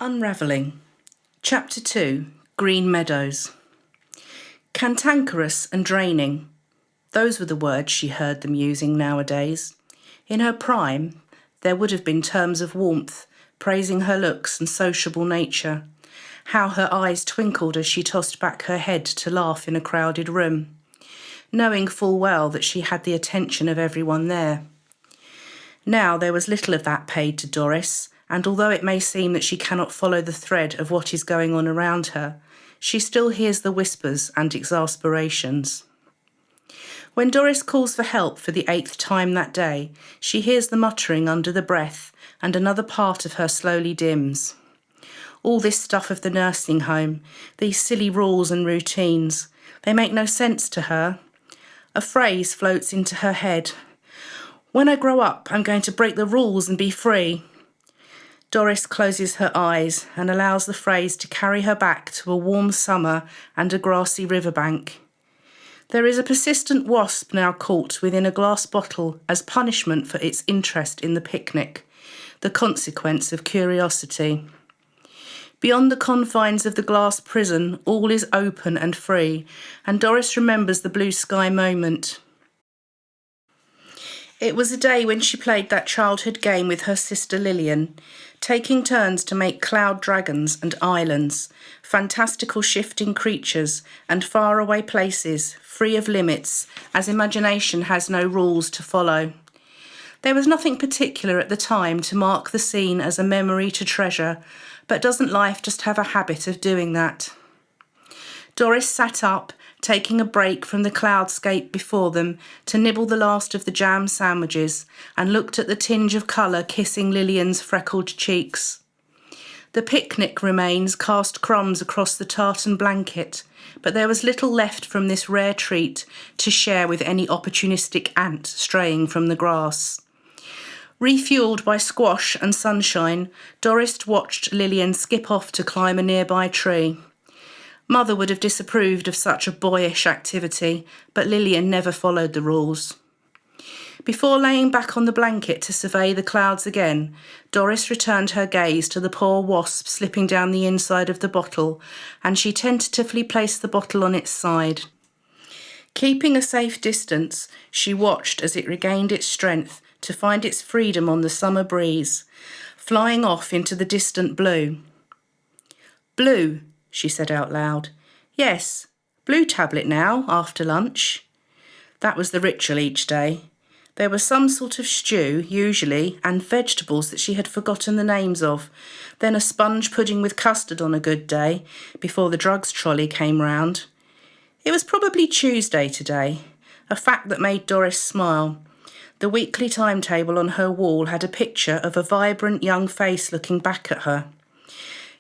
Unravelling. Chapter 2. Green Meadows. Cantankerous and draining. Those were the words she heard them using nowadays. In her prime, there would have been terms of warmth, praising her looks and sociable nature. How her eyes twinkled as she tossed back her head to laugh in a crowded room, knowing full well that she had the attention of everyone there. Now there was little of that paid to Doris, and although it may seem that she cannot follow the thread of what is going on around her, she still hears the whispers and exasperations. When Doris calls for help for the 8th time that day, she hears the muttering under the breath, and another part of her slowly dims. All this stuff of the nursing home, these silly rules and routines, they make no sense to her. A phrase floats into her head. "When I grow up, I'm going to break the rules and be free." Doris closes her eyes and allows the phrase to carry her back to a warm summer and a grassy riverbank. There is a persistent wasp now caught within a glass bottle as punishment for its interest in the picnic, the consequence of curiosity. Beyond the confines of the glass prison, all is open and free, and Doris remembers the blue sky moment. It was a day when she played that childhood game with her sister Lillian, taking turns to make cloud dragons and islands, fantastical shifting creatures and faraway places, free of limits, as imagination has no rules to follow. There was nothing particular at the time to mark the scene as a memory to treasure, but doesn't life just have a habit of doing that? Doris sat up, taking a break from the cloudscape before them to nibble the last of the jam sandwiches, and looked at the tinge of colour kissing Lillian's freckled cheeks. The picnic remains cast crumbs across the tartan blanket, but there was little left from this rare treat to share with any opportunistic ant straying from the grass. Refuelled by squash and sunshine, Doris watched Lillian skip off to climb a nearby tree. Mother would have disapproved of such a boyish activity, but Lillian never followed the rules. Before laying back on the blanket to survey the clouds again, Doris returned her gaze to the poor wasp slipping down the inside of the bottle, and she tentatively placed the bottle on its side. Keeping a safe distance, she watched as it regained its strength to find its freedom on the summer breeze, flying off into the distant blue. "Blue," she said out loud. "Yes, blue tablet now, after lunch." That was the ritual each day. There was some sort of stew, usually, and vegetables that she had forgotten the names of, then a sponge pudding with custard on a good day, before the drugs trolley came round. It was probably Tuesday today, a fact that made Doris smile. The weekly timetable on her wall had a picture of a vibrant young face looking back at her.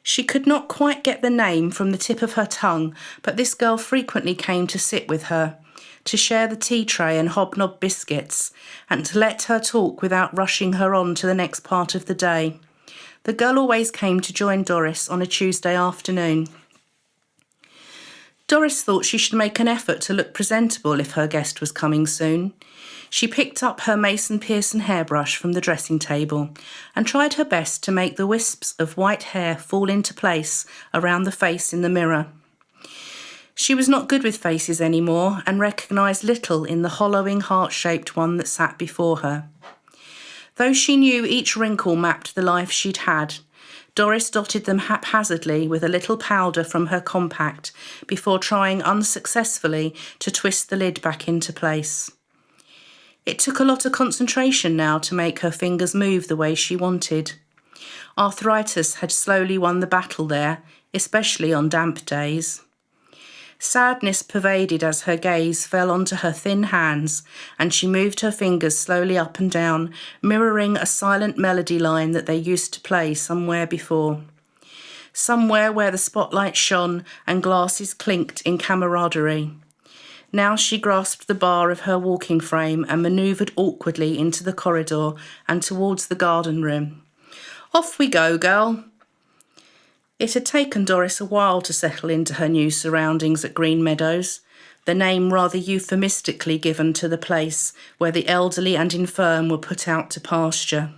She could not quite get the name from the tip of her tongue, but this girl frequently came to sit with her, to share the tea tray and hobnob biscuits, and to let her talk without rushing her on to the next part of the day. The girl always came to join Doris on a Tuesday afternoon. Doris thought she should make an effort to look presentable if her guest was coming soon. She picked up her Mason Pearson hairbrush from the dressing table and tried her best to make the wisps of white hair fall into place around the face in the mirror. She was not good with faces anymore and recognised little in the hollowing heart-shaped one that sat before her. Though she knew each wrinkle mapped the life she'd had, Doris dotted them haphazardly with a little powder from her compact before trying unsuccessfully to twist the lid back into place. It took a lot of concentration now to make her fingers move the way she wanted. Arthritis had slowly won the battle there, especially on damp days. Sadness pervaded as her gaze fell onto her thin hands, and she moved her fingers slowly up and down, mirroring a silent melody line that they used to play somewhere before. Somewhere where the spotlight shone and glasses clinked in camaraderie. Now she grasped the bar of her walking frame and manoeuvred awkwardly into the corridor and towards the garden room. "Off we go, girl." It had taken Doris a while to settle into her new surroundings at Green Meadows, the name rather euphemistically given to the place where the elderly and infirm were put out to pasture.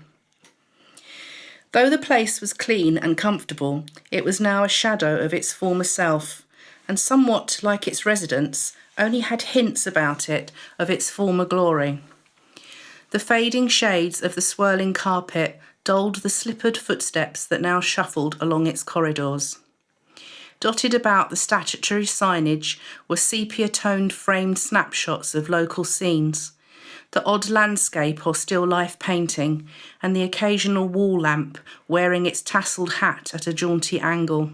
Though the place was clean and comfortable, it was now a shadow of its former self, and somewhat like its residents, only had hints about it of its former glory. The fading shades of the swirling carpet dulled the slippered footsteps that now shuffled along its corridors. Dotted about the statutory signage were sepia-toned framed snapshots of local scenes, the odd landscape or still life painting, and the occasional wall lamp wearing its tasselled hat at a jaunty angle.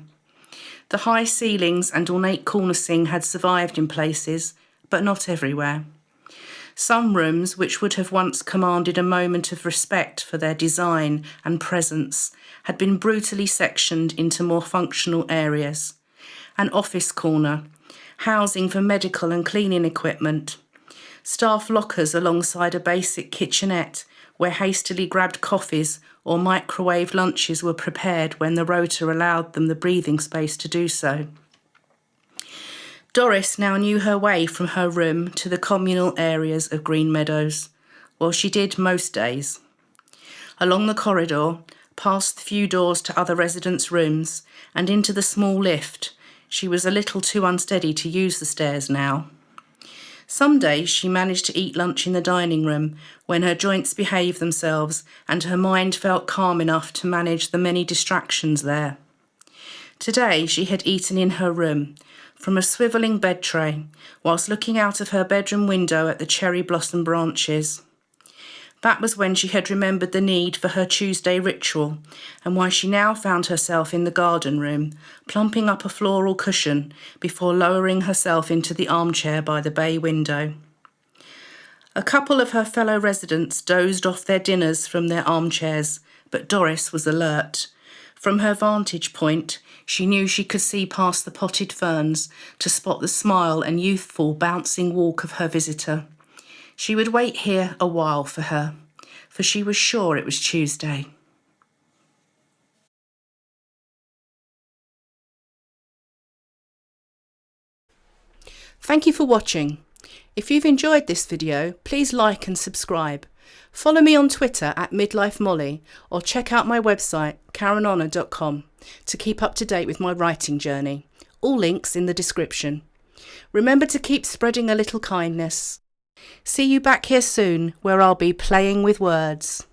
The high ceilings and ornate cornicing had survived in places, but not everywhere. Some rooms, which would have once commanded a moment of respect for their design and presence, had been brutally sectioned into more functional areas. An office corner, housing for medical and cleaning equipment, staff lockers alongside a basic kitchenette where hastily grabbed coffees or microwave lunches were prepared when the rota allowed them the breathing space to do so. Doris now knew her way from her room to the communal areas of Green Meadows. Well, she did most days. Along the corridor, past the few doors to other residents' rooms, and into the small lift. She was a little too unsteady to use the stairs now. Some days she managed to eat lunch in the dining room when her joints behaved themselves and her mind felt calm enough to manage the many distractions there. Today she had eaten in her room, from a swivelling bed tray, whilst looking out of her bedroom window at the cherry blossom branches. That was when she had remembered the need for her Tuesday ritual, and why she now found herself in the garden room, plumping up a floral cushion before lowering herself into the armchair by the bay window. A couple of her fellow residents dozed off their dinners from their armchairs, but Doris was alert. From her vantage point, she knew she could see past the potted ferns to spot the smile and youthful bouncing walk of her visitor. She would wait here a while for her, for she was sure it was Tuesday. Thank you for watching. If you've enjoyed this video, please like and subscribe. Follow me on Twitter at MidlifeMolly or check out my website karenhonor.com to keep up to date with my writing journey. All links in the description. Remember to keep spreading a little kindness. See you back here soon, where I'll be playing with words.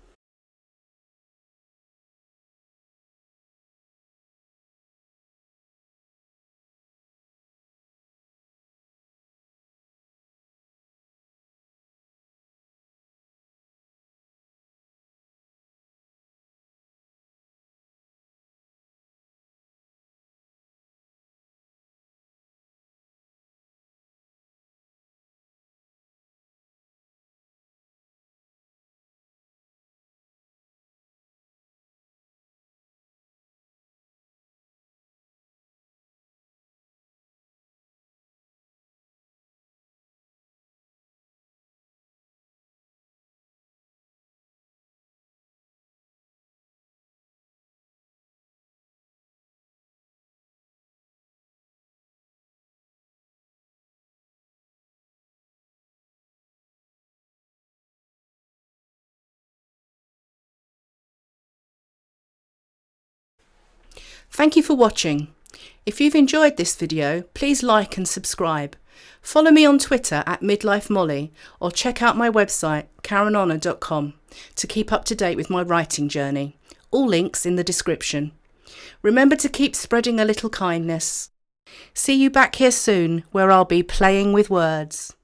Thank you for watching. If you've enjoyed this video, please like and subscribe. Follow me on Twitter at MidlifeMolly or check out my website karenhonor.com to keep up to date with my writing journey. All links in the description. Remember to keep spreading a little kindness. See you back here soon, where I'll be playing with words.